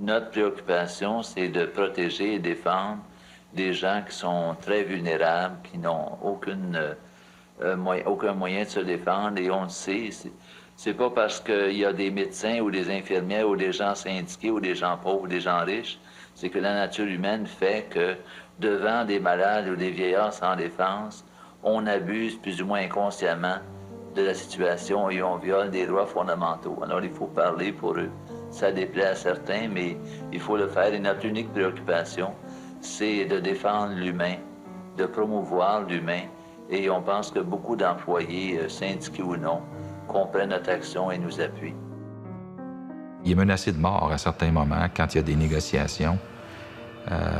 Notre préoccupation, c'est de protéger et défendre des gens qui sont très vulnérables, qui n'ont aucun moyen de se défendre. Et on le sait, c'est pas parce qu'il y a des médecins ou des infirmières ou des gens syndiqués ou des gens pauvres ou des gens riches, c'est que la nature humaine fait que devant des malades ou des vieillards sans défense, on abuse plus ou moins inconsciemment de la situation et on viole des droits fondamentaux. Alors il faut parler pour eux. Ça déplaît à certains, mais il faut le faire. Et notre unique préoccupation, c'est de défendre l'humain, de promouvoir l'humain. Et on pense que beaucoup d'employés, syndiqués ou non, comprennent notre action et nous appuient. Il est menacé de mort à certains moments quand il y a des négociations.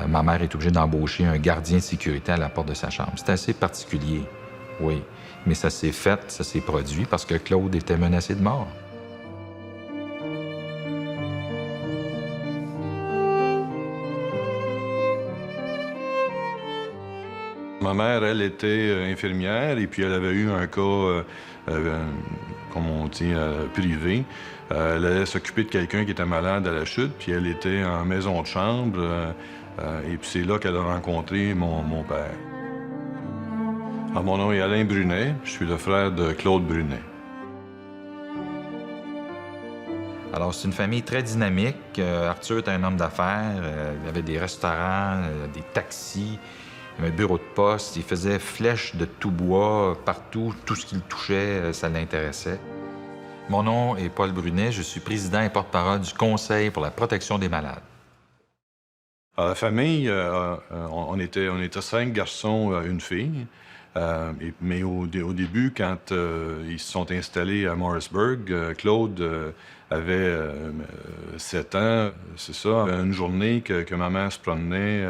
Ma mère est obligée d'embaucher un gardien de sécurité à la porte de sa chambre. C'est assez particulier, oui. Mais ça s'est fait, ça s'est produit parce que Claude était menacé de mort. Ma mère, elle, était infirmière et puis elle avait eu un cas, comme on dit, privé. Elle allait s'occuper de quelqu'un qui était malade à la chute, puis elle était en maison de chambre. Et puis c'est là qu'elle a rencontré mon père. Alors, mon nom est Alain Brunet, je suis le frère de Claude Brunet. Alors, c'est une famille très dynamique. Arthur était un homme d'affaires. Il avait des restaurants, des taxis, un bureau de poste. Il faisait flèche de tout bois partout. Tout ce qu'il touchait, ça l'intéressait. Mon nom est Paul Brunet. Je suis président et porte-parole du Conseil pour la protection des malades. À la famille, on était 5 garçons, une fille. Mais au début, quand ils se sont installés à Morrisburg, Claude avait 7 ans. C'est ça, une journée que ma mère se promenait,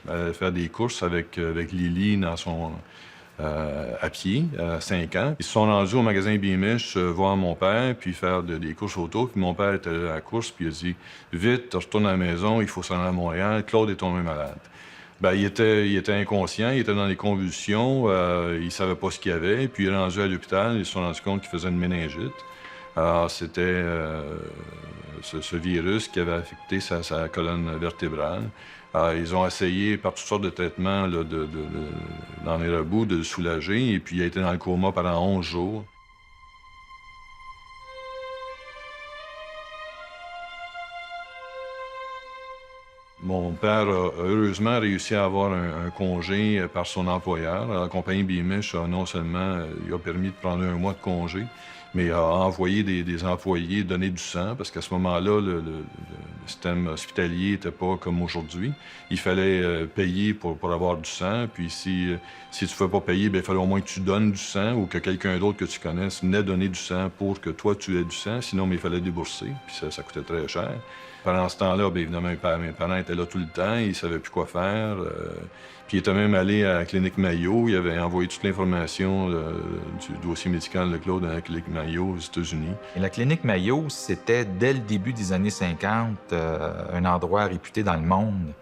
elle allait faire des courses avec Lily dans son, à pied, à 5 ans. Ils se sont rendus au magasin Beamish voir mon père, puis faire des courses auto. Puis mon père était à la course, puis il a dit « Vite, retourne à la maison, il faut s'en aller à Montréal. Claude est tombé malade. » Ben, il était inconscient, il était dans les convulsions, il savait pas ce qu'il y avait, puis il est rendu à l'hôpital, ils se sont rendus compte qu'il faisait une méningite. Alors, c'était ce virus qui avait affecté sa colonne vertébrale. Alors, ils ont essayé par toutes sortes de traitements là, dans les rebouts de le soulager, et puis il a été dans le coma pendant 11 jours. Mon père a heureusement réussi à avoir un congé par son employeur. La compagnie Beamish a non seulement lui a permis de prendre 1 mois de congé, mais a envoyé des employés donner du sang, parce qu'à ce moment-là, le système hospitalier n'était pas comme aujourd'hui. Il fallait payer pour avoir du sang, puis si tu ne pouvais pas payer, bien, il fallait au moins que tu donnes du sang ou que quelqu'un d'autre que tu connaisses venait donner du sang pour que toi, tu aies du sang. Sinon, mais il fallait débourser, puis ça coûtait très cher. Pendant ce temps-là, bien évidemment, mes parents étaient là tout le temps, ils ne savaient plus quoi faire. Puis il était même allé à la clinique Mayo, il avait envoyé toute l'information du dossier médical de Claude à la clinique Mayo aux États-Unis. Et la clinique Mayo, c'était dès le début des années 50 un endroit réputé dans le monde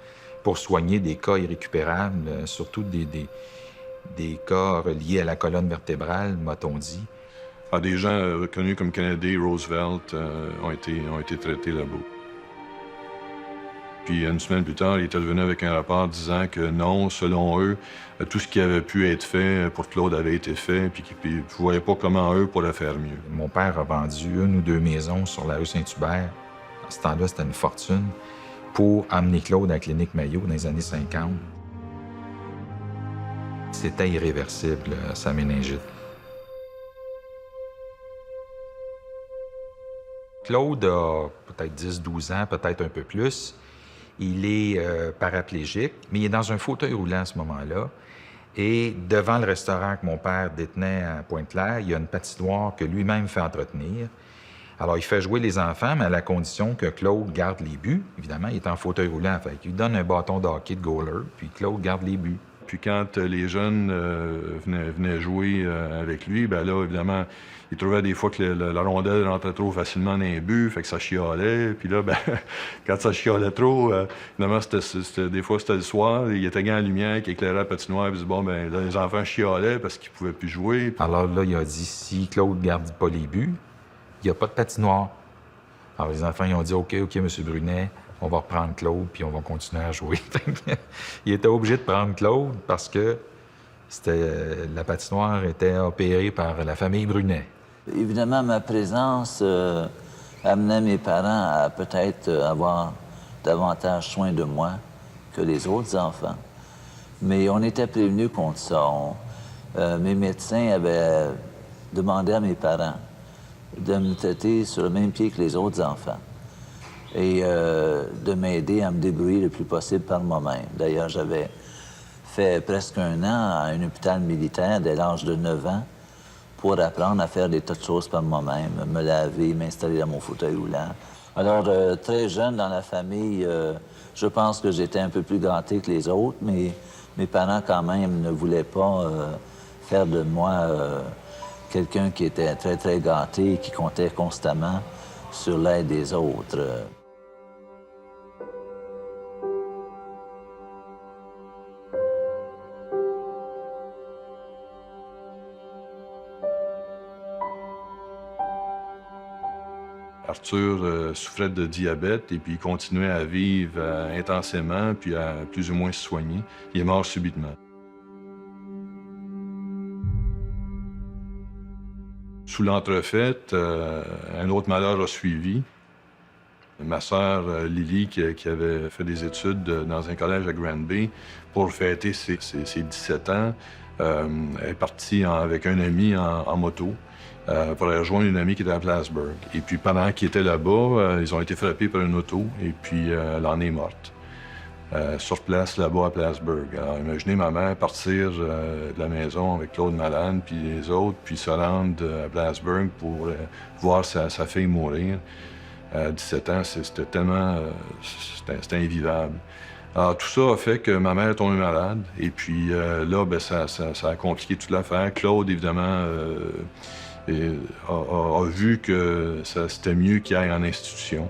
pour soigner des cas irrécupérables, surtout des cas reliés à la colonne vertébrale, m'a-t-on dit. Alors, des gens connus comme Kennedy, Roosevelt ont été traités là-bas. Puis une semaine plus tard, il était revenu avec un rapport disant que non, selon eux, tout ce qui avait pu être fait pour Claude avait été fait, puis qu'ils ne voyaient pas comment eux pourraient faire mieux. Mon père a vendu 1 ou 2 maisons sur la rue Saint-Hubert. À ce temps-là, c'était une fortune pour amener Claude à la clinique Mayo dans les années 50. C'était irréversible, sa méningite. Claude a peut-être 10-12 ans, peut-être un peu plus. Il est paraplégique, mais il est dans un fauteuil roulant à ce moment-là. Et devant le restaurant que mon père détenait à Pointe-Claire, il y a une patinoire que lui-même fait entretenir. Alors, il fait jouer les enfants, mais à la condition que Claude garde les buts. Évidemment, il est en fauteuil roulant, fait qu'il lui donne un bâton de hockey de goaler, puis Claude garde les buts. Puis quand les jeunes venaient jouer avec lui, bien là, évidemment, il trouvait des fois que la rondelle rentrait trop facilement dans les buts, fait que ça chialait. Puis là, ben, quand ça chialait trop, évidemment, des fois, c'était le soir, il était grand en lumière qui éclairait la patinoire, puis bon, ben, là, les enfants chialaient parce qu'ils pouvaient plus jouer. Alors là, il a dit, si Claude garde pas les buts, il n'y a pas de patinoire. Alors, les enfants, ils ont dit « OK, M. Brunet, on va reprendre Claude, puis on va continuer à jouer. » Il était obligé de prendre Claude parce que la patinoire était opérée par la famille Brunet. Évidemment, ma présence amenait mes parents à peut-être avoir davantage soin de moi que les autres enfants. Mais on était prévenus contre ça. Mes médecins avaient demandé à mes parents de me traiter sur le même pied que les autres enfants et de m'aider à me débrouiller le plus possible par moi-même. D'ailleurs, j'avais fait presque 1 an à un hôpital militaire dès l'âge de 9 ans pour apprendre à faire des tas de choses par moi-même, me laver, m'installer dans mon fauteuil roulant. Alors, très jeune dans la famille, je pense que j'étais un peu plus gâté que les autres, mais mes parents, quand même, ne voulaient pas faire de moi quelqu'un qui était très, très gâté et qui comptait constamment sur l'aide des autres. Arthur souffrait de diabète et puis il continuait à vivre intensément puis à plus ou moins se soigner. Il est mort subitement. Sous l'entrefaite, un autre malheur a suivi. Ma sœur Lily, qui avait fait des études dans un collège à Granby, pour fêter ses 17 ans, est partie avec un ami en moto. Pour aller rejoindre une amie qui était à Plattsburgh. Et puis, pendant qu'ils étaient là-bas, ils ont été frappés par une auto et puis elle en est morte. Sur place, là-bas, à Plattsburgh. Alors, imaginez ma mère partir de la maison avec Claude malade, puis les autres, puis se rendre à Plattsburgh pour voir sa fille mourir. À 17 ans, c'était tellement... c'était invivable. Alors, tout ça a fait que ma mère est tombée malade. Et puis là, ben, ça a compliqué toute l'affaire. Claude, évidemment... a vu que c'était mieux qu'il aille en institution.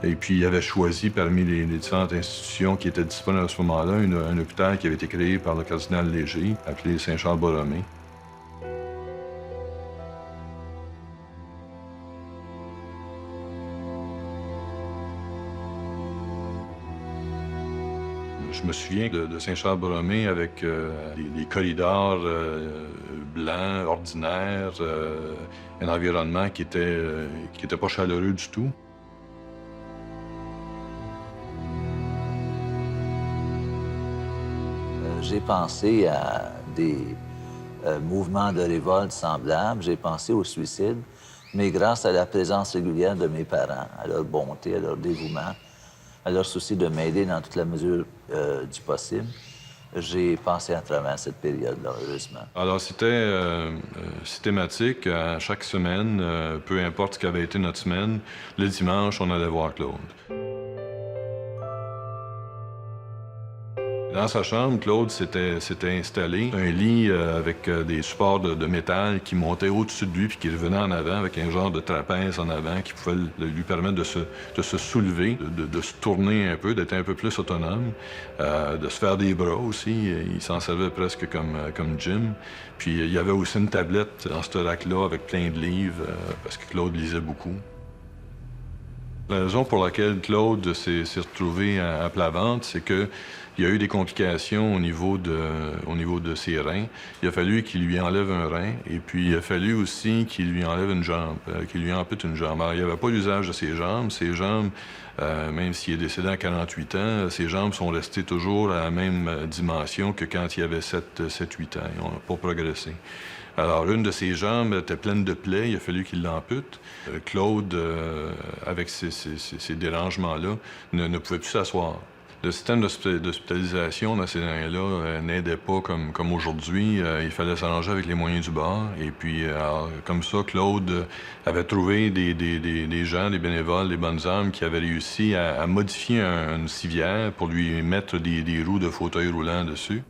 Et puis, il avait choisi parmi les différentes institutions qui étaient disponibles à ce moment-là un hôpital qui avait été créé par le cardinal Léger, appelé Saint-Charles-Borromée. Je me souviens de Saint-Charles-Borromée avec des corridors blancs, ordinaires, un environnement qui était pas chaleureux du tout. J'ai pensé à des mouvements de révolte semblables, j'ai pensé au suicide, mais grâce à la présence régulière de mes parents, à leur bonté, à leur dévouement, à leur souci de m'aider dans toute la mesure du possible, j'ai passé à travers cette période-là, heureusement. Alors, c'était systématique. À chaque semaine, peu importe ce qu'avait été notre semaine, le dimanche, on allait voir Claude. Dans sa chambre, Claude s'était installé un lit avec des supports de métal qui montaient au-dessus de lui puis qui revenaient en avant avec un genre de trapèze en avant qui pouvait lui permettre de se soulever, de se tourner un peu, d'être un peu plus autonome, de se faire des bras aussi. Il s'en servait presque comme gym. Puis il y avait aussi une tablette dans ce rack-là avec plein de livres parce que Claude lisait beaucoup. La raison pour laquelle Claude s'est retrouvé à plat ventre, c'est qu'il y a eu des complications au niveau de ses reins. Il a fallu qu'il lui enlève un rein et puis il a fallu aussi qu'il lui enlève une jambe, qu'il lui ampute une jambe. Alors, il n'y avait pas l'usage de ses jambes. Ses jambes, même s'il est décédé à 48 ans, ses jambes sont restées toujours à la même dimension que quand il avait 7-8 ans. Ils n'ont pas progressé. Alors, une de ses jambes était pleine de plaies, il a fallu qu'il l'ampute. Claude, avec ces dérangements-là, ne pouvait plus s'asseoir. Le système d'hospitalisation dans ces années-là n'aidait pas comme aujourd'hui. Il fallait s'arranger avec les moyens du bord. Et puis, alors, comme ça, Claude avait trouvé des gens, des bénévoles, des bonnes âmes qui avaient réussi à modifier une civière pour lui mettre des roues de fauteuil roulant dessus.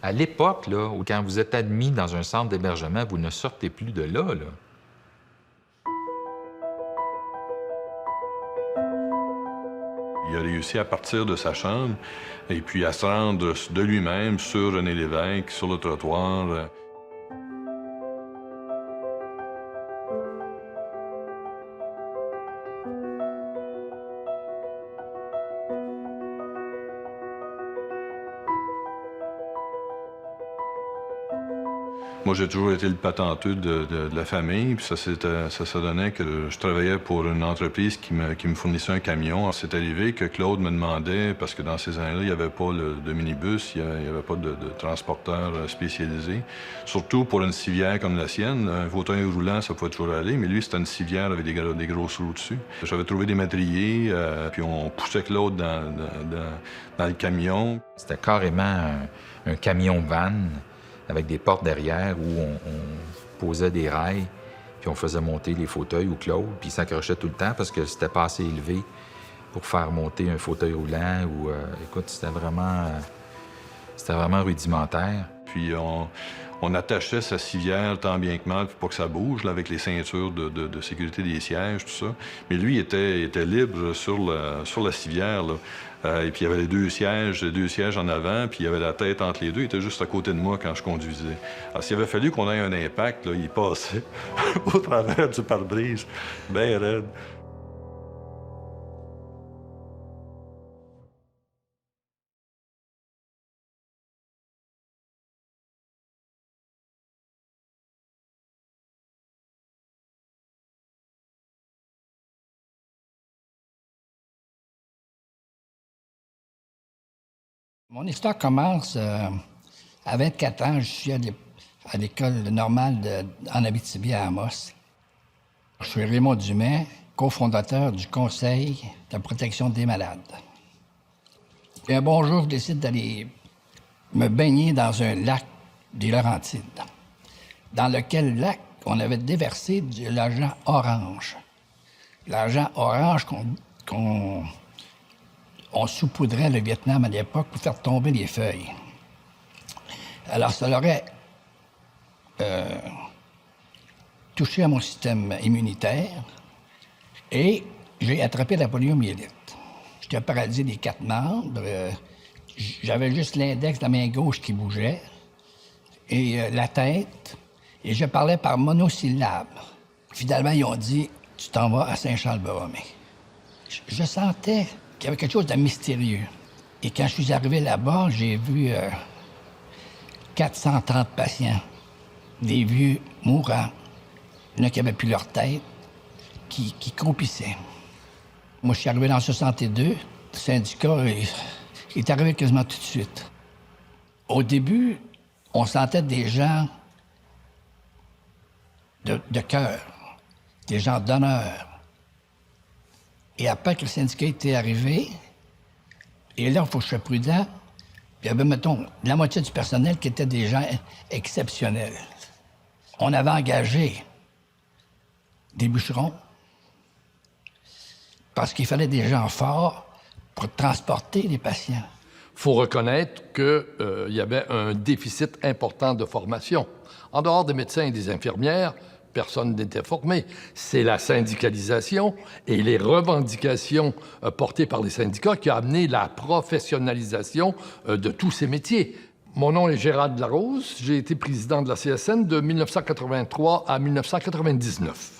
À l'époque, là, où quand vous êtes admis dans un centre d'hébergement, vous ne sortez plus de là, là. Il a réussi à partir de sa chambre et puis à se rendre de lui-même sur René Lévesque, sur le trottoir. Moi, j'ai toujours été le patenteux de la famille, puis ça donnait que je travaillais pour une entreprise qui me fournissait un camion. C'est arrivé que Claude me demandait, parce que dans ces années-là, il n'y avait pas de minibus, il n'y avait pas de transporteur spécialisé. Surtout pour une civière comme la sienne, un fauteuil roulant, ça pouvait toujours aller, mais lui, c'était une civière avec des grosses roues dessus. J'avais trouvé des madriers, puis on poussait Claude dans le camion. C'était carrément un camion-van avec des portes derrière où on posait des rails, puis on faisait monter les fauteuils ou Claude, puis il s'accrochait tout le temps parce que c'était pas assez élevé pour faire monter un fauteuil roulant. Écoute, c'était vraiment rudimentaire. Puis on attachait sa civière tant bien que mal pour que ça bouge, là, avec les ceintures de sécurité des sièges, tout ça. Mais lui, il était libre sur la civière, là. Et puis il y avait les deux sièges en avant, puis il y avait la tête entre les deux. Il était juste à côté de moi quand je conduisais. Alors s'il avait fallu qu'on ait un impact, là, il passait au travers du pare-brise, bien raide. Mon histoire commence à 24 ans. Je suis à l'école normale en Abitibi à Amos. Je suis Raymond Dumais, cofondateur du Conseil de protection des malades. Et un bon jour, je décide d'aller me baigner dans un lac des Laurentides, dans lequel lac on avait déversé de l'argent orange. L'argent orange qu'on saupoudrait le Vietnam à l'époque pour faire tomber les feuilles. Alors, ça l'aurait touché à mon système immunitaire et j'ai attrapé la poliomyélite. J'étais paralysé des 4 membres. J'avais juste l'index de la main gauche qui bougeait et la tête. Et je parlais par monosyllabe. Finalement, ils ont dit « Tu t'en vas à Saint-Charles-Borromée ». Je sentais qu'il y avait quelque chose de mystérieux. Et quand je suis arrivé là-bas, j'ai vu 430 patients, des vieux mourants, il y en a qui n'avaient plus leur tête, qui croupissaient. Moi, je suis arrivé dans 62, le syndicat est arrivé quasiment tout de suite. Au début, on sentait des gens de cœur, des gens d'honneur. Et après que le syndicat était arrivé, et là, il faut que je sois prudent, il y avait, mettons, la moitié du personnel qui étaient des gens exceptionnels. On avait engagé des bûcherons parce qu'il fallait des gens forts pour transporter les patients. Il faut reconnaître qu'il y avait un déficit important de formation. En dehors des médecins et des infirmières, personne n'était formé. C'est la syndicalisation et les revendications portées par les syndicats qui a amené la professionnalisation de tous ces métiers. Mon nom est Gérald Larose. J'ai été président de la CSN de 1983 à 1999.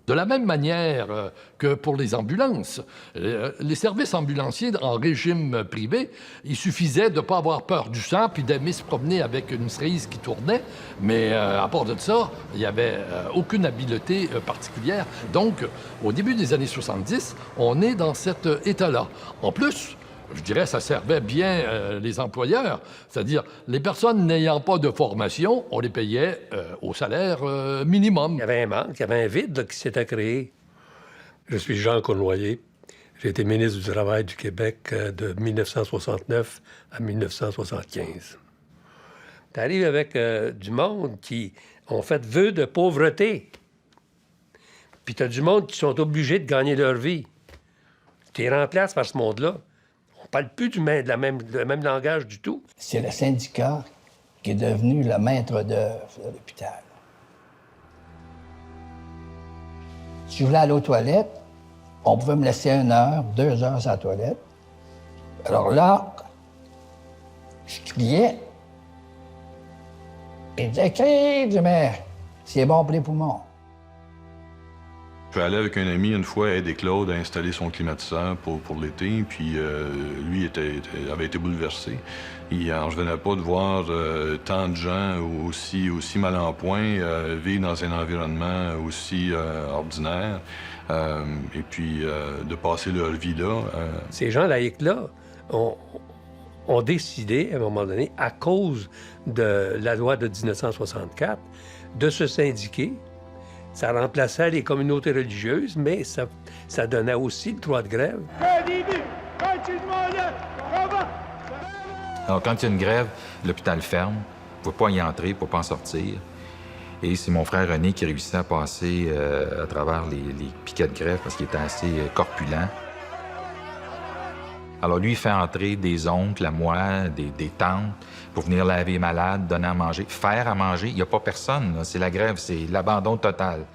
De la même manière que pour les ambulances, les services ambulanciers en régime privé, il suffisait de ne pas avoir peur du sang puis d'aimer se promener avec une cerise qui tournait, mais à part de ça, il n'y avait aucune habileté particulière. Donc, au début des années 70, on est dans cet état-là. En plus, je dirais, ça servait bien les employeurs. C'est-à-dire, les personnes n'ayant pas de formation, on les payait au salaire minimum. Il y avait un manque, il y avait un vide là, qui s'était créé. Je suis Jean Cournoyer. J'ai été ministre du Travail du Québec de 1969 à 1975. T'arrives avec du monde qui ont fait vœu de pauvreté. Puis t'as du monde qui sont obligés de gagner leur vie. Tu les remplaces par ce monde-là. On parle plus le même langage du tout. C'est le syndicat qui est devenu le maître d'œuvre de l'hôpital. Si je voulais aller aux toilettes, on pouvait me laisser 1 heure, 2 heures à la toilette. Alors là, je criais. Il disait « Crie, mais c'est bon pour les poumons. » Je suis allé avec un ami une fois aider Claude à installer son climatiseur pour l'été, puis lui avait été bouleversé. Il n'en revenait pas de voir tant de gens aussi mal en point vivre dans un environnement aussi ordinaire, et puis de passer leur vie là. Ces gens laïcs-là ont décidé, à un moment donné, à cause de la loi de 1964, de se syndiquer. Ça remplaçait les communautés religieuses, mais ça donnait aussi le droit de grève. Alors, quand il y a une grève, l'hôpital ferme. Il ne faut pas y entrer, il ne faut pas en sortir. Et c'est mon frère René qui réussit à passer à travers les piquets de grève parce qu'il était assez corpulent. Alors, lui, il fait entrer des oncles à moi, des tantes, pour venir laver les malades, donner à manger. Faire à manger, il n'y a pas personne. C'est la grève, c'est l'abandon total.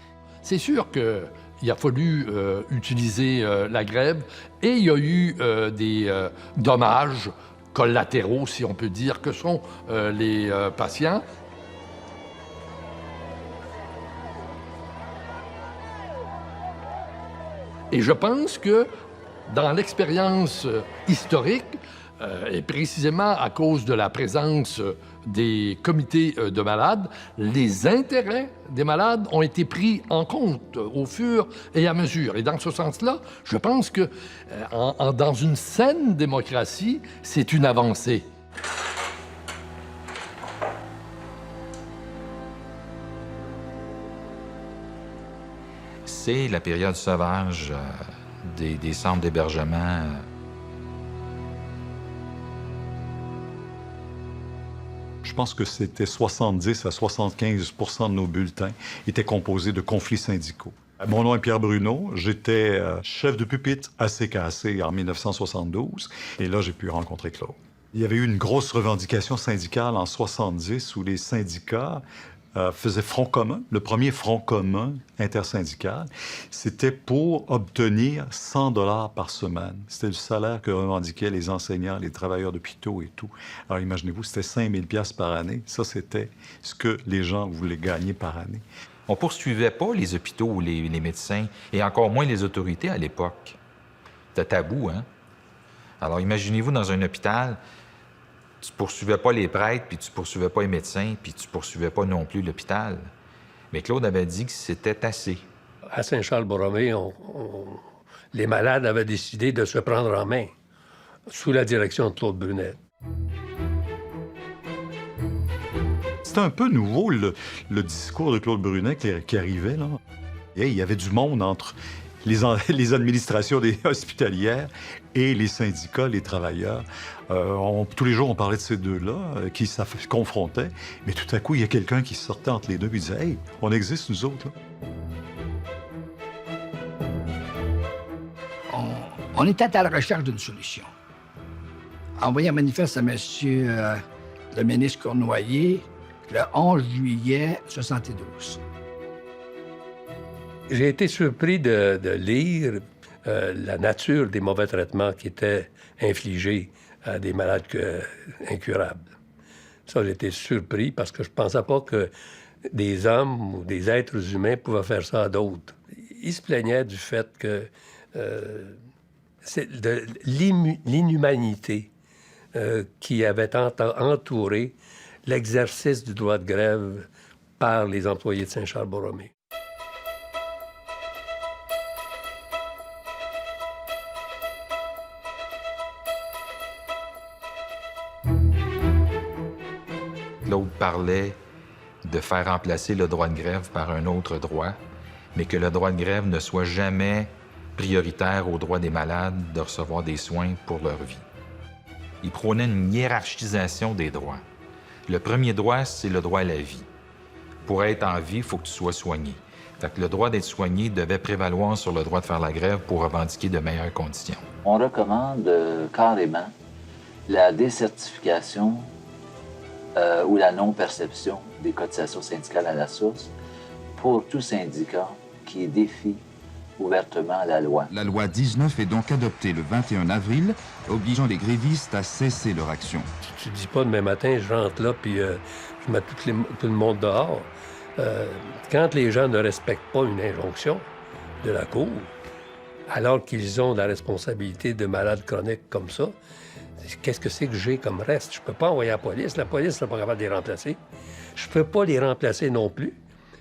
C'est sûr qu'il a fallu utiliser la grève et il y a eu des dommages collatéraux, si on peut dire, que sont les patients. Et je pense que dans l'expérience historique, et précisément à cause de la présence des comités de malades, les intérêts des malades ont été pris en compte au fur et à mesure. Et dans ce sens-là, je pense que dans une saine démocratie, c'est une avancée. C'est la période sauvage des centres d'hébergement. Je pense que c'était 70 à 75 de nos bulletins étaient composés de conflits syndicaux. Mon nom est Pierre Bruno. J'étais chef de pupitre à CKC en 1972. Et là, j'ai pu rencontrer Claude. Il y avait eu une grosse revendication syndicale en 70 où les syndicats faisaient front commun. Le premier front commun intersyndical, c'était pour obtenir 100 $ par semaine. C'était le salaire que revendiquaient les enseignants, les travailleurs d'hôpitaux et tout. Alors imaginez-vous, c'était 5 000 $ par année. Ça, c'était ce que les gens voulaient gagner par année. On ne poursuivait pas les hôpitaux ou les médecins, et encore moins les autorités à l'époque. C'était tabou, hein? Alors imaginez-vous dans un hôpital, tu ne poursuivais pas les prêtres, puis tu ne poursuivais pas les médecins, puis tu ne poursuivais pas non plus l'hôpital. Mais Claude avait dit que c'était assez. À Saint-Charles-Borromée, les malades avaient décidé de se prendre en main sous la direction de Claude Brunet. C'était un peu nouveau, le discours de Claude Brunet qui arrivait, là. Et il y avait du monde entre les administrations hospitalières et les syndicats, les travailleurs. Tous les jours, on parlait de ces deux-là qui se confrontaient. Mais tout à coup, il y a quelqu'un qui sortait entre les deux et disait « Hey, on existe, nous autres, là. » On était à la recherche d'une solution. Envoyé un manifeste à M. le ministre Cournoyer le 11 juillet 1972. J'ai été surpris de lire la nature des mauvais traitements qui étaient infligés à des malades incurables. Ça, j'ai été surpris parce que je ne pensais pas que des hommes ou des êtres humains pouvaient faire ça à d'autres. Ils se plaignaient du fait que c'est de l'inhumanité qui avait entouré l'exercice du droit de grève par les employés de Saint-Charles-Borromée. Claude parlait de faire remplacer le droit de grève par un autre droit, mais que le droit de grève ne soit jamais prioritaire au droit des malades de recevoir des soins pour leur vie. Il prônait une hiérarchisation des droits. Le premier droit, c'est le droit à la vie. Pour être en vie, il faut que tu sois soigné. Fait que le droit d'être soigné devait prévaloir sur le droit de faire la grève pour revendiquer de meilleures conditions. On recommande carrément la décertification ou la non-perception des cotisations syndicales à la source pour tout syndicat qui défie ouvertement la loi. La loi 19 est donc adoptée le 21 avril, obligeant les grévistes à cesser leur action. Tu dis pas demain matin, je rentre là puis je mets tout le monde dehors. Quand les gens ne respectent pas une injonction, de la Cour, alors qu'ils ont la responsabilité de malades chroniques comme ça. Qu'est-ce que c'est que j'ai comme reste? Je ne peux pas envoyer la police. La police n'est pas capable de les remplacer. Je ne peux pas les remplacer non plus,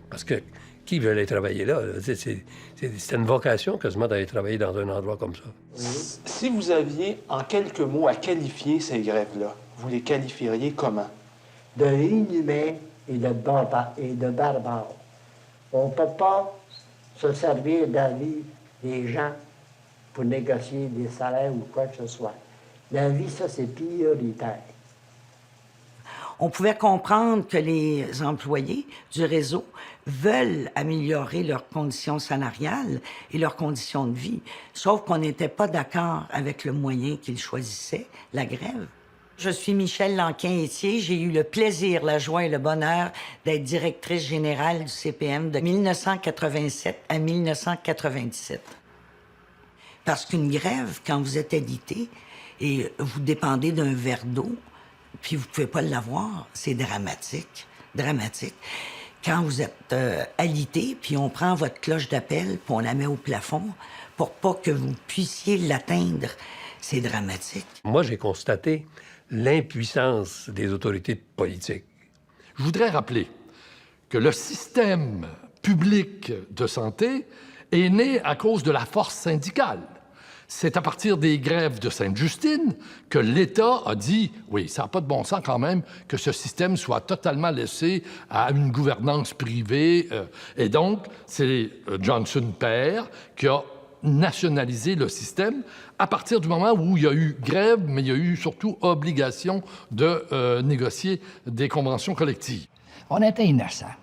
parce que qui veut aller travailler là? C'est une vocation quasiment d'aller travailler dans un endroit comme ça. Si vous aviez, en quelques mots, à qualifier ces grèves-là, vous les qualifieriez comment? De inhumains et de barbares. On ne peut pas se servir de la vie des gens pour négocier des salaires ou quoi que ce soit. La vie, ça, c'est prioritaire. On pouvait comprendre que les employés du réseau veulent améliorer leurs conditions salariales et leurs conditions de vie, sauf qu'on n'était pas d'accord avec le moyen qu'ils choisissaient, la grève. Je suis Michèle Lanquin-Etier. J'ai eu le plaisir, la joie et le bonheur d'être directrice générale du CPM de 1987 à 1997. Parce qu'une grève, quand vous êtes alité et vous dépendez d'un verre d'eau, puis vous pouvez pas l'avoir, c'est dramatique, dramatique. Quand vous êtes alité, puis on prend votre cloche d'appel, puis on la met au plafond pour pas que vous puissiez l'atteindre, c'est dramatique. Moi, j'ai constaté l'impuissance des autorités politiques. Je voudrais rappeler que le système public de santé est né à cause de la force syndicale. C'est à partir des grèves de Sainte-Justine que l'État a dit « Oui, ça n'a pas de bon sens quand même que ce système soit totalement laissé à une gouvernance privée. » Et donc, c'est Johnson père qui a nationalisé le système à partir du moment où il y a eu grève, mais il y a eu surtout obligation de négocier des conventions collectives. On était innocents.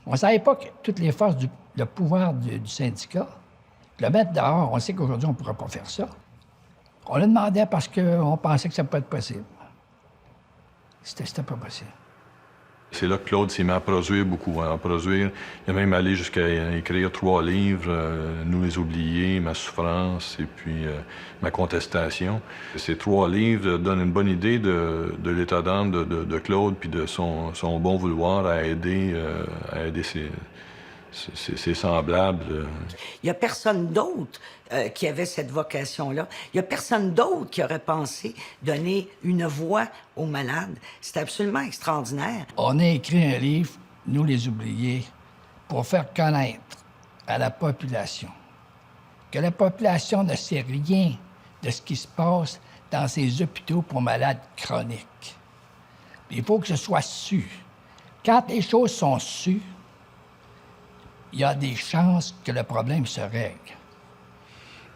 On ne savait pas que toutes les forces le pouvoir du syndicat, le mettre dehors, on sait qu'aujourd'hui, on ne pourra pas faire ça. On le demandait parce qu'on pensait que ça pouvait être possible. C'était pas possible. C'est là que Claude s'est mis à produire beaucoup, à produire. Il a même allé jusqu'à écrire 3 livres, Nous les oubliés, Ma souffrance et puis Ma contestation. Ces 3 livres donnent une bonne idée de l'état d'âme de Claude puis de son bon vouloir à aider ses semblables. Il n'y a personne d'autre qui avait cette vocation-là. Il n'y a personne d'autre qui aurait pensé donner une voix aux malades. C'est absolument extraordinaire. On a écrit un livre, Nous les oubliés, pour faire connaître à la population que la population ne sait rien de ce qui se passe dans ces hôpitaux pour malades chroniques. Il faut que ce soit su. Quand les choses sont sues, il y a des chances que le problème se règle.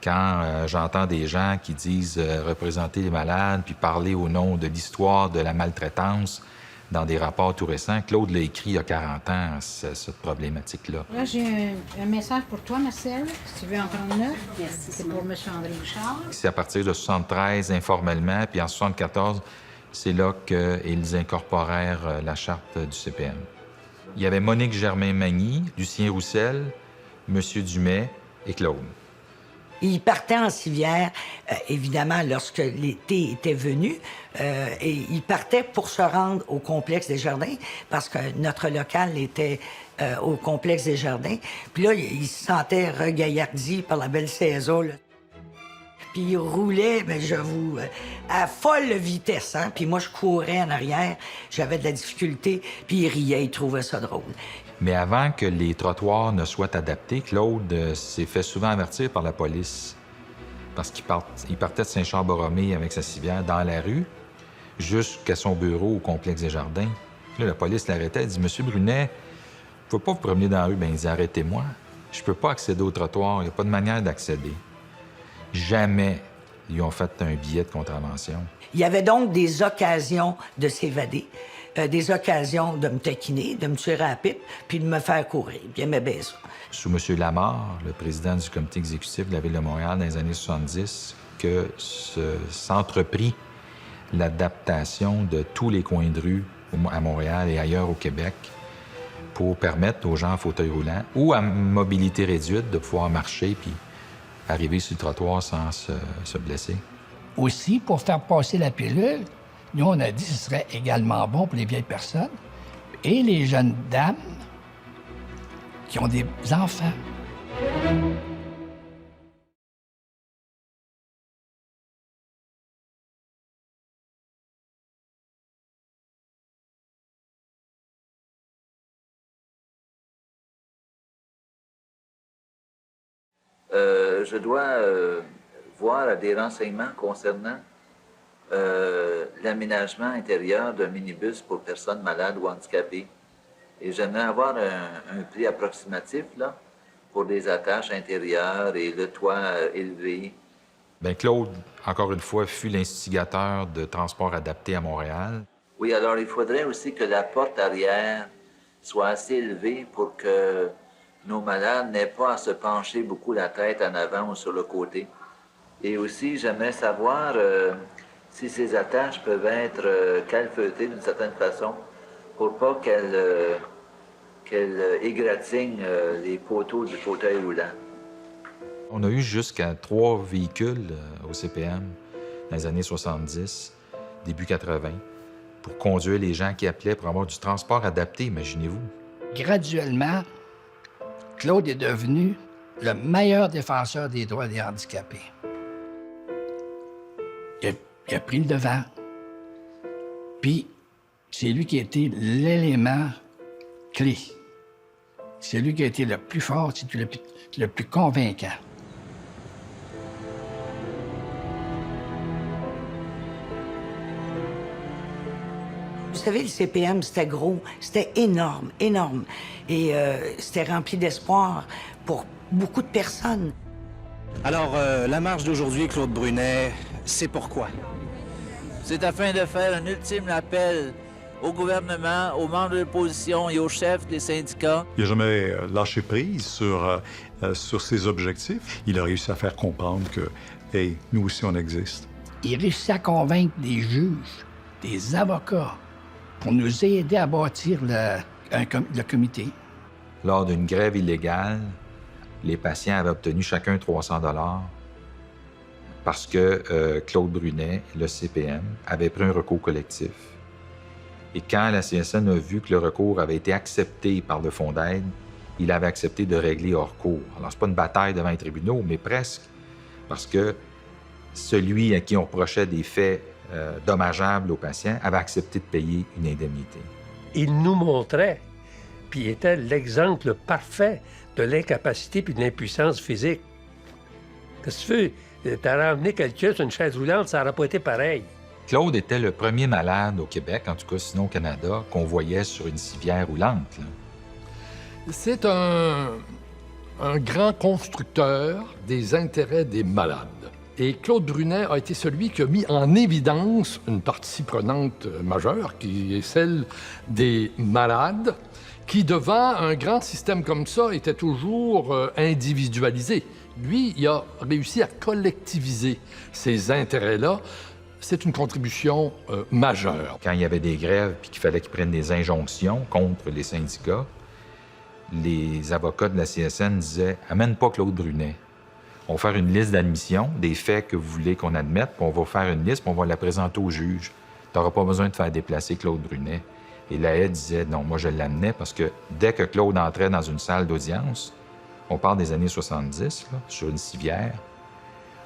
Quand j'entends des gens qui disent représenter les malades puis parler au nom de l'histoire de la maltraitance dans des rapports tout récents, Claude l'a écrit il y a 40 ans, cette problématique-là. Là, j'ai un message pour toi, Marcel, si tu veux en prendre note. C'est pour M. André Bouchard. C'est à partir de 73, informellement, puis en 74, c'est là qu'ils incorporèrent la charte du CPM. Il y avait Monique Germain-Magny, Lucien Roussel, M. Dumais et Claude. Il partait en civière, évidemment, lorsque l'été était venu, et il partait pour se rendre au complexe des Jardins, parce que notre local était au complexe des Jardins. Puis là, il se sentait regaillardi par la belle saison, là. Puis il roulait, mais j'avoue, à folle vitesse, hein? Puis moi, je courais en arrière, j'avais de la difficulté, puis il riait, il trouvait ça drôle. Mais avant que les trottoirs ne soient adaptés, Claude s'est fait souvent avertir par la police parce qu'il partait de Saint-Charles-Borromée avec sa civière dans la rue jusqu'à son bureau au complexe des Jardins. Là, la police l'arrêtait, elle dit « Monsieur Brunet, vous ne pouvez pas vous promener dans la rue. » Bien, il dit « Arrêtez-moi, je ne peux pas accéder au trottoir, il n'y a pas de manière d'accéder. » Jamais ils ont fait un billet de contravention. Il y avait donc des occasions de s'évader, des occasions de me taquiner, de me tirer à la pipe, puis de me faire courir. Puis il aimait bien ça. Sous M. Lamarre, le président du comité exécutif de la Ville de Montréal dans les années 70, que s'entreprit l'adaptation de tous les coins de rue à Montréal et ailleurs au Québec pour permettre aux gens en fauteuil roulant ou à mobilité réduite de pouvoir marcher puis arriver sur le trottoir sans se blesser. Aussi, pour faire passer la pilule, nous, on a dit que ce serait également bon pour les vieilles personnes et les jeunes dames qui ont des enfants. Je dois voir des renseignements concernant l'aménagement intérieur d'un minibus pour personnes malades ou handicapées. Et j'aimerais avoir un prix approximatif là, pour des attaches intérieures et le toit élevé. Bien, Claude, encore une fois, fut l'instigateur de transport adapté à Montréal. Oui, alors il faudrait aussi que la porte arrière soit assez élevée pour que nos malades n'aient pas à se pencher beaucoup la tête en avant ou sur le côté. Et aussi, j'aimerais savoir si ces attaches peuvent être calfeutées d'une certaine façon pour pas qu'elles égratignent les poteaux du fauteuil roulant. On a eu jusqu'à 3 véhicules au CPM dans les années 70, début 80, pour conduire les gens qui appelaient pour avoir du transport adapté, imaginez-vous. Graduellement, Claude est devenu le meilleur défenseur des droits des handicapés. Il a pris le devant. Puis, c'est lui qui a été l'élément clé. C'est lui qui a été le plus fort, c'est le plus convaincant. Vous savez, le CPM, c'était gros, c'était énorme, énorme. Et c'était rempli d'espoir pour beaucoup de personnes. Alors, la marche d'aujourd'hui, Claude Brunet, c'est pourquoi? C'est afin de faire un ultime appel au gouvernement, aux membres de l'opposition et aux chefs des syndicats. Il n'a jamais lâché prise sur ses objectifs. Il a réussi à faire comprendre que, hey, nous aussi, on existe. Il réussit à convaincre des juges, des avocats, pour nous aider à bâtir le comité. Lors d'une grève illégale, les patients avaient obtenu chacun 300 $ parce que Claude Brunet, le CPM, avait pris un recours collectif. Et quand la CSN a vu que le recours avait été accepté par le fonds d'aide, il avait accepté de régler hors cours. Alors, c'est pas une bataille devant les tribunaux, mais presque, parce que celui à qui on reprochait des faits dommageables aux patients avait accepté de payer une indemnité. Il nous montrait, puis il était l'exemple parfait de l'incapacité puis de l'impuissance physique. Qu'est-ce que tu fais? T'as ramené quelqu'un sur une chaise roulante, ça n'aurait pas été pareil. Claude était le premier malade au Québec, en tout cas sinon au Canada, qu'on voyait sur une civière roulante. C'est un grand constructeur des intérêts des malades. Et Claude Brunet a été celui qui a mis en évidence une partie prenante majeure, qui est celle des malades, qui, devant un grand système comme ça, était toujours individualisé. Lui, il a réussi à collectiviser ces intérêts-là. C'est une contribution majeure. Quand il y avait des grèves et qu'il fallait qu'ils prennent des injonctions contre les syndicats, les avocats de la CSN disaient « Amène pas Claude Brunet. On va faire une liste d'admission, des faits que vous voulez qu'on admette, puis on va faire une liste, puis on va la présenter au juge. Tu n'auras pas besoin de faire déplacer Claude Brunet. » Et la haie disait « Non, moi je l'amenais parce que dès que Claude entrait dans une salle d'audience, on parle des années 70, là, sur une civière,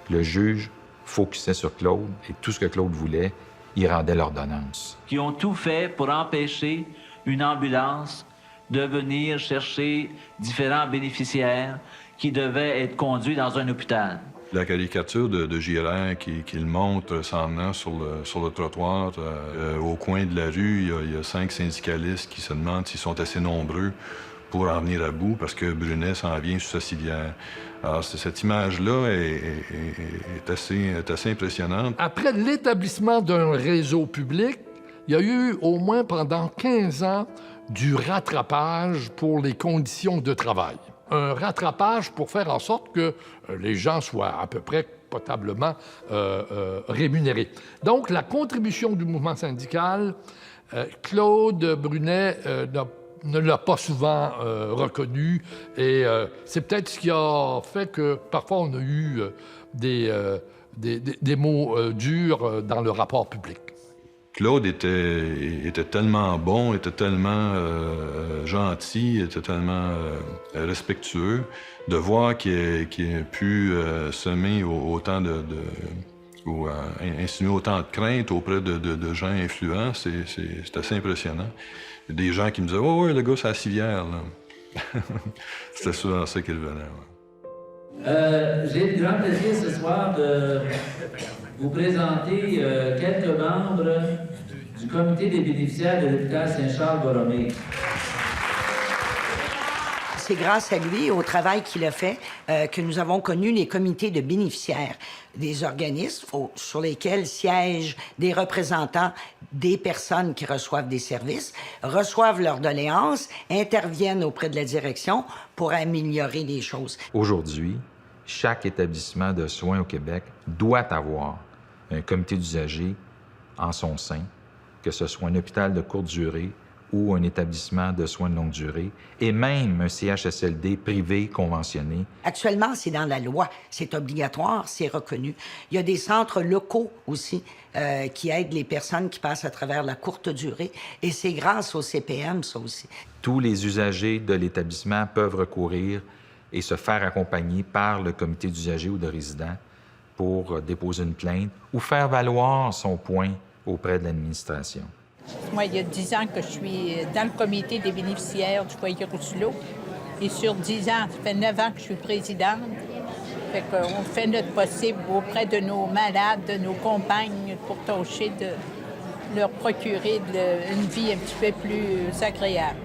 le juge focusait sur Claude et tout ce que Claude voulait, il rendait l'ordonnance. » Qui ont tout fait pour empêcher une ambulance de venir chercher différents bénéficiaires qui devaient être conduits dans un hôpital. La caricature de JLR qu'il montre s'en venant sur le trottoir, au coin de la rue, il y a 5 syndicalistes qui se demandent s'ils sont assez nombreux pour en venir à bout, parce que Brunet s'en vient sur sa civière. Alors, cette image-là est assez impressionnante. Après l'établissement d'un réseau public, il y a eu au moins pendant 15 ans du rattrapage pour les conditions de travail. Un rattrapage pour faire en sorte que les gens soient à peu près potablement rémunérés. Donc, la contribution du mouvement syndical, Claude Brunet ne l'a pas souvent reconnu, et c'est peut-être ce qui a fait que parfois on a eu des mots durs dans le rapport public. Claude était tellement bon, était tellement gentil, était tellement respectueux. De voir qu'il ait pu semer autant ou insinuer autant de crainte auprès de gens influents, c'est assez impressionnant. Il y a des gens qui me disaient « Oh, ouais, le gars, c'est la civière. » C'était souvent ça qu'il venait. Ouais. J'ai le grand plaisir ce soir de vous présenter quelques membres du comité des bénéficiaires de l'hôpital Saint-Charles-Borromée. C'est grâce à lui, au travail qu'il a fait, que nous avons connu les comités de bénéficiaires, des organismes sur lesquels siègent des représentants des personnes qui reçoivent des services, reçoivent leurs doléances, interviennent auprès de la direction pour améliorer les choses. Aujourd'hui, chaque établissement de soins au Québec doit avoir un comité d'usagers en son sein, que ce soit un hôpital de courte durée ou un établissement de soins de longue durée, et même un CHSLD privé conventionné. Actuellement, c'est dans la loi. C'est obligatoire, c'est reconnu. Il y a des centres locaux aussi qui aident les personnes qui passent à travers la courte durée, et c'est grâce au CPM, ça aussi. Tous les usagers de l'établissement peuvent recourir et se faire accompagner par le comité d'usagers ou de résidents pour déposer une plainte ou faire valoir son point auprès de l'administration. Moi, il y a 10 ans que je suis dans le comité des bénéficiaires du foyer Rousselot. Et sur 10 ans, ça fait 9 ans que je suis présidente. Fait qu'on fait notre possible auprès de nos malades, de nos compagnes, pour tâcher de leur procurer une vie un petit peu plus agréable.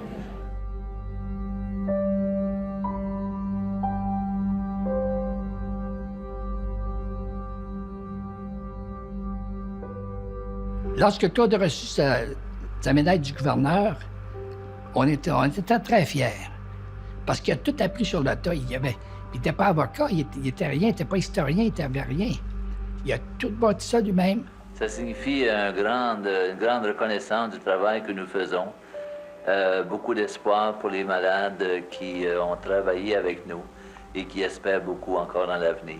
Lorsque Claude a reçu sa médaille du gouverneur, on était très fiers. Parce qu'il a tout appris sur le tas. Il n'était pas avocat, il n'était rien, il n'était pas historien, il n'avait rien. Il a tout bâti ça lui-même. Ça signifie une grande reconnaissance du travail que nous faisons. Beaucoup d'espoir pour les malades qui ont travaillé avec nous et qui espèrent beaucoup encore dans l'avenir.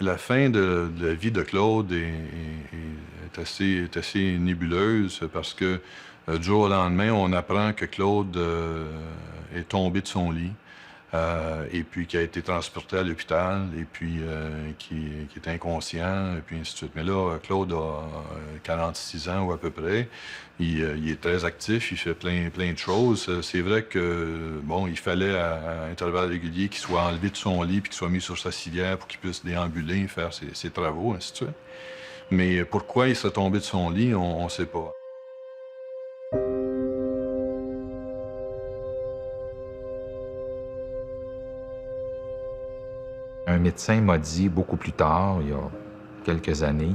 La fin de la vie de Claude est assez nébuleuse parce que du jour au lendemain, on apprend que Claude est tombé de son lit et puis qui a été transporté à l'hôpital et puis qui est inconscient et puis ainsi de suite. Mais là, Claude a 46 ans ou à peu près. Il est très actif, il fait plein de choses. C'est vrai que, bon, il fallait à intervalles réguliers qu'il soit enlevé de son lit puis qu'il soit mis sur sa civière pour qu'il puisse déambuler, faire ses travaux, ainsi de suite. Mais pourquoi il serait tombé de son lit, on ne sait pas. Un médecin m'a dit beaucoup plus tard, il y a quelques années,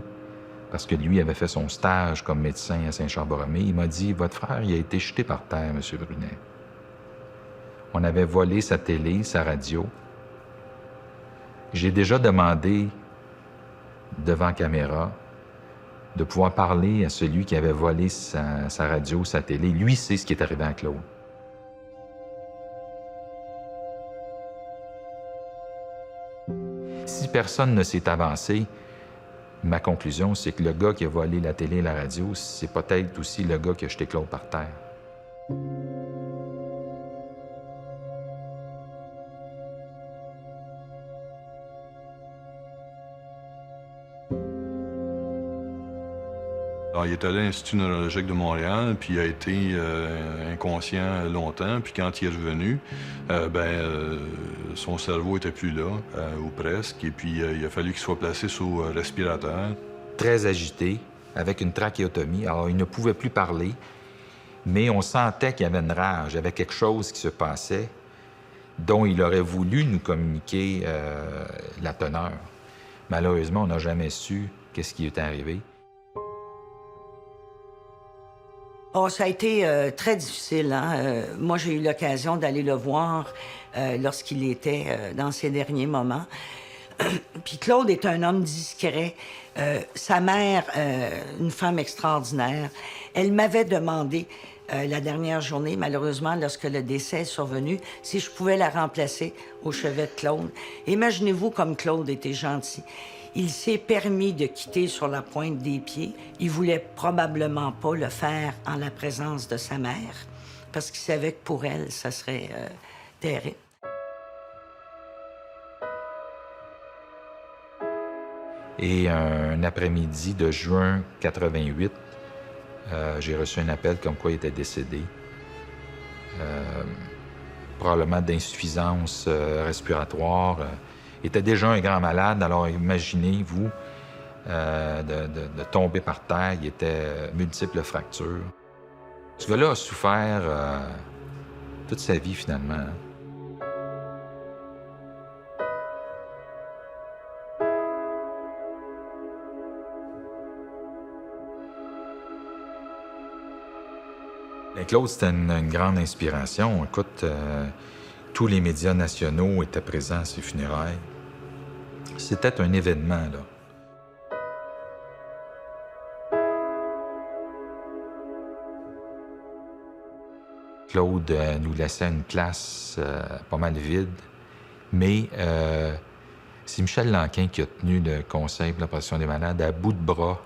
parce que lui avait fait son stage comme médecin à Saint-Charles-Borromée, il m'a dit « Votre frère, il a été jeté par terre, M. Brunet. On avait volé sa télé, sa radio. J'ai déjà demandé, devant caméra, de pouvoir parler à celui qui avait volé sa radio, sa télé. Lui sait ce qui est arrivé à Claude. » Si personne ne s'est avancé, ma conclusion, c'est que le gars qui a volé la télé et la radio, c'est peut-être aussi le gars qui a jeté Claude par terre. Alors, il est allé à l'Institut neurologique de Montréal, puis il a été inconscient longtemps. Puis quand il est revenu, son cerveau n'était plus là, ou presque. Et puis il a fallu qu'il soit placé sous respirateur. Très agité, avec une trachéotomie. Alors, il ne pouvait plus parler, mais on sentait qu'il y avait une rage, il y avait quelque chose qui se passait dont il aurait voulu nous communiquer la teneur. Malheureusement, on n'a jamais su qu'est-ce qui était arrivé. Oh, ça a été très difficile. Hein? Moi, j'ai eu l'occasion d'aller le voir lorsqu'il était dans ses derniers moments. Puis Claude est un homme discret. Sa mère, une femme extraordinaire, elle m'avait demandé la dernière journée, malheureusement, lorsque le décès est survenu, si je pouvais la remplacer au chevet de Claude. Imaginez-vous comme Claude était gentil. Il s'est permis de quitter sur la pointe des pieds. Il voulait probablement pas le faire en la présence de sa mère, parce qu'il savait que pour elle, ça serait terrible. Et un après-midi de juin 88, j'ai reçu un appel comme quoi il était décédé. Probablement d'insuffisance respiratoire. Il était déjà un grand malade, alors imaginez-vous de tomber par terre. Il était multiples fractures. Ce gars-là a souffert toute sa vie, finalement. Hein. Claude, c'était une grande inspiration. Écoute, tous les médias nationaux étaient présents à ses funérailles. C'était un événement, là. Claude nous laissait une classe pas mal vide, mais c'est Michel Lanquin qui a tenu le Conseil pour la protection des malades à bout de bras.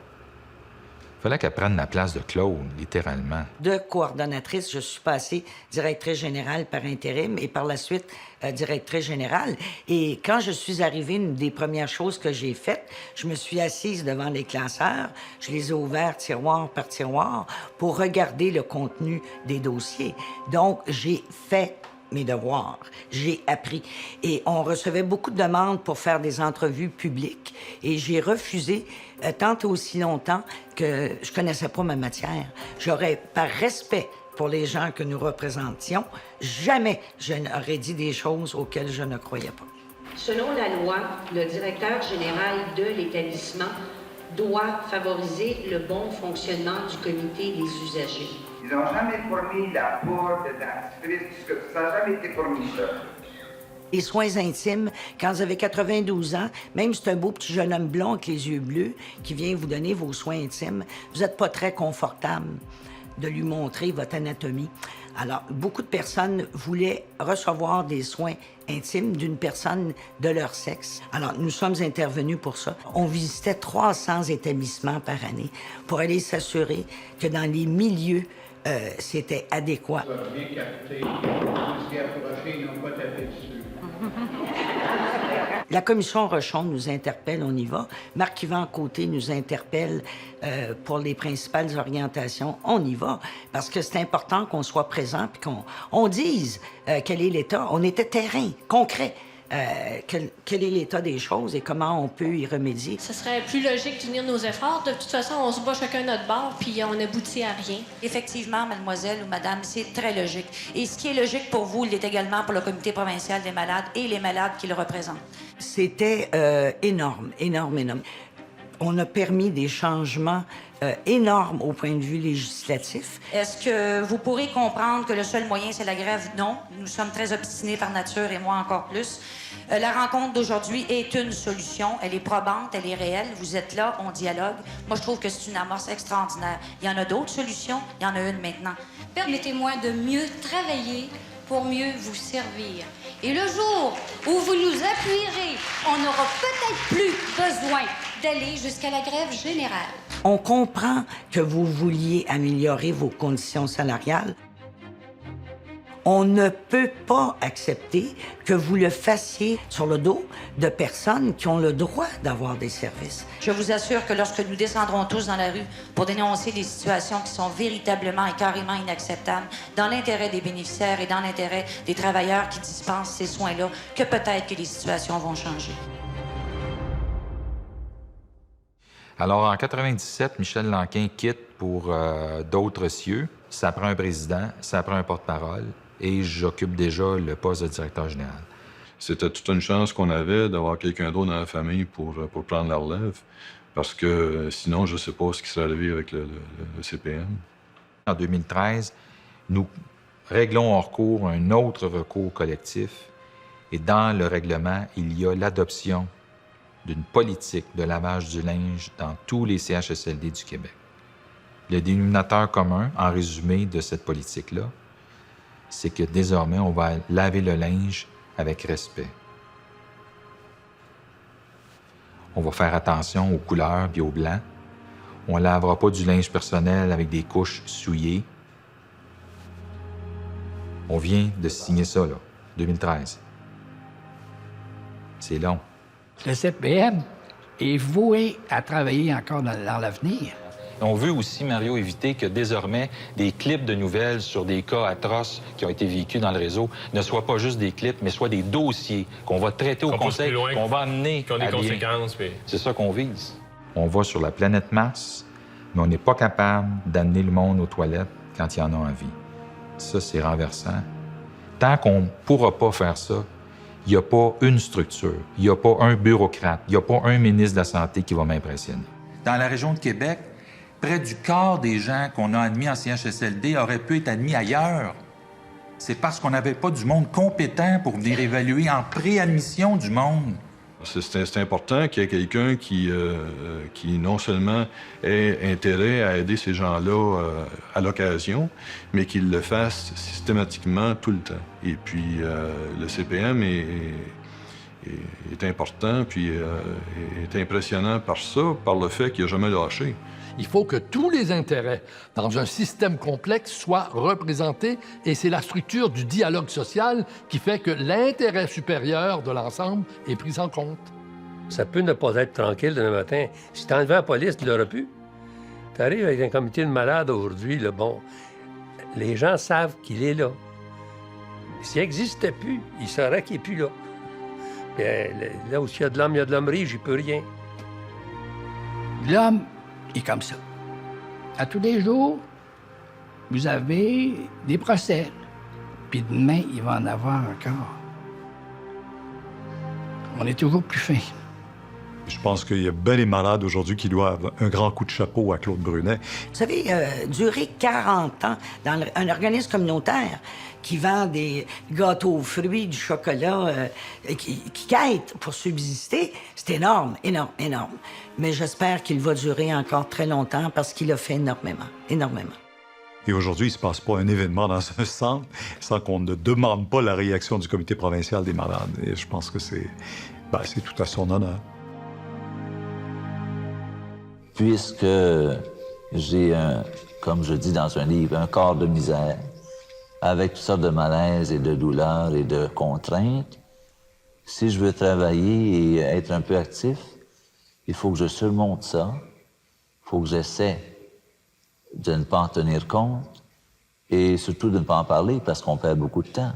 Il fallait qu'elle prenne la place de Claude, littéralement. De coordonnatrice, je suis passée directrice générale par intérim et par la suite directrice générale. Et quand je suis arrivée, une des premières choses que j'ai faites, je me suis assise devant les classeurs, je les ai ouverts tiroir par tiroir pour regarder le contenu des dossiers. Donc, j'ai fait mes devoirs. J'ai appris. Et on recevait beaucoup de demandes pour faire des entrevues publiques. Et j'ai refusé tant et aussi longtemps que je connaissais pas ma matière. J'aurais, par respect pour les gens que nous représentions, jamais je n'aurais dit des choses auxquelles je ne croyais pas. Selon la loi, le directeur général de l'établissement doit favoriser le bon fonctionnement du comité des usagers. Ils n'ont jamais promis la porte d'inscription, ça n'a jamais été promis ça. Les soins intimes, quand vous avez 92 ans, même si c'est un beau petit jeune homme blond avec les yeux bleus qui vient vous donner vos soins intimes, vous n'êtes pas très confortable de lui montrer votre anatomie. Alors, beaucoup de personnes voulaient recevoir des soins intimes d'une personne de leur sexe. Alors, nous sommes intervenus pour ça. On visitait 300 établissements par année pour aller s'assurer que dans les milieux, c'était adéquat. La commission Rochon nous interpelle, on y va. Marc-Yvan Côté nous interpelle pour les principales orientations, on y va. Parce que c'est important qu'on soit présent et qu'on dise quel est l'état. On était terrain, concret. Quel est l'état des choses et comment on peut y remédier. Ce serait plus logique d'unir nos efforts. De toute façon, on se bat chacun notre bord, puis on aboutit à rien. Effectivement, mademoiselle ou madame, c'est très logique. Et ce qui est logique pour vous, l'est également pour le Comité provincial des malades et les malades qui le représentent. C'était énorme. On a permis des changements énormes au point de vue législatif. Est-ce que vous pourrez comprendre que le seul moyen, c'est la grève? Non. Nous sommes très obstinés par nature et moi encore plus. La rencontre d'aujourd'hui est une solution. Elle est probante, elle est réelle. Vous êtes là, on dialogue. Moi, je trouve que c'est une amorce extraordinaire. Il y en a d'autres solutions. Il y en a une maintenant. Permettez-moi de mieux travailler pour mieux vous servir. Et le jour où vous nous appuierez, on n'aura peut-être plus besoin d'aller jusqu'à la grève générale. On comprend que vous vouliez améliorer vos conditions salariales. On ne peut pas accepter que vous le fassiez sur le dos de personnes qui ont le droit d'avoir des services. Je vous assure que lorsque nous descendrons tous dans la rue pour dénoncer des situations qui sont véritablement et carrément inacceptables, dans l'intérêt des bénéficiaires et dans l'intérêt des travailleurs qui dispensent ces soins-là, que peut-être que les situations vont changer. Alors, en 97, Michel Lanquin quitte pour d'autres cieux. Ça prend un président, ça prend un porte-parole, et j'occupe déjà le poste de directeur général. C'était toute une chance qu'on avait d'avoir quelqu'un d'autre dans la famille pour prendre la relève, parce que sinon, je ne sais pas ce qui serait arrivé avec le CPM. En 2013, nous réglons en recours un autre recours collectif, et dans le règlement, il y a l'adoption d'une politique de lavage du linge dans tous les CHSLD du Québec. Le dénominateur commun, en résumé, de cette politique-là, c'est que désormais, on va laver le linge avec respect. On va faire attention aux couleurs et aux blancs. On ne lavera pas du linge personnel avec des couches souillées. On vient de signer ça, là, 2013. C'est long. Le CPM est voué à travailler encore dans l'avenir. On veut aussi, Mario, éviter que désormais des clips de nouvelles sur des cas atroces qui ont été vécus dans le réseau ne soient pas juste des clips, mais soient des dossiers qu'on va traiter au conseil, qu'on va amener à des conséquences. Mais... C'est ça qu'on vise. On va sur la planète Mars, mais on n'est pas capable d'amener le monde aux toilettes quand il y en a envie. Ça, c'est renversant. Tant qu'on ne pourra pas faire ça, il n'y a pas une structure, il n'y a pas un bureaucrate, il n'y a pas un ministre de la Santé qui va m'impressionner. Dans la région de Québec, près du quart des gens qu'on a admis en CHSLD auraient pu être admis ailleurs. C'est parce qu'on n'avait pas du monde compétent pour venir évaluer en préadmission du monde. C'est important qu'il y ait quelqu'un qui non seulement ait intérêt à aider ces gens-là à l'occasion, mais qu'il le fasse systématiquement tout le temps. Et puis, le CPM est important, puis est impressionnant par ça, par le fait qu'il n'a jamais lâché. Il faut que tous les intérêts dans un système complexe soient représentés et c'est la structure du dialogue social qui fait que l'intérêt supérieur de l'ensemble est pris en compte. Ça peut ne pas être tranquille demain matin. Si tu enlevais la police, tu l'aurais pu. Tu arrives avec un comité de malades aujourd'hui, là, bon, les gens savent qu'il est là. S'il n'existait plus, ils sauraient qu'il n'est plus là. Puis, là où il y a de l'homme, il y a de l'hommerie, j'y peux rien. L'homme est comme ça. À tous les jours, vous avez des procès. Puis demain, il va en avoir encore. On est toujours plus fin. Je pense qu'il y a bien des malades aujourd'hui qui doivent un grand coup de chapeau à Claude Brunet. Vous savez, durer 40 ans dans un organisme communautaire qui vend des gâteaux aux fruits, du chocolat, qui quête pour subsister, c'est énorme, énorme, énorme. Mais j'espère qu'il va durer encore très longtemps parce qu'il a fait énormément, énormément. Et aujourd'hui, il ne se passe pas un événement dans un centre sans qu'on ne demande pas la réaction du comité provincial des malades. Et je pense que c'est tout à son honneur. Puisque j'ai, comme je dis dans un livre, un corps de misère, avec toutes sortes de malaises et de douleurs et de contraintes, si je veux travailler et être un peu actif, il faut que je surmonte ça, il faut que j'essaie de ne pas en tenir compte et surtout de ne pas en parler parce qu'on perd beaucoup de temps.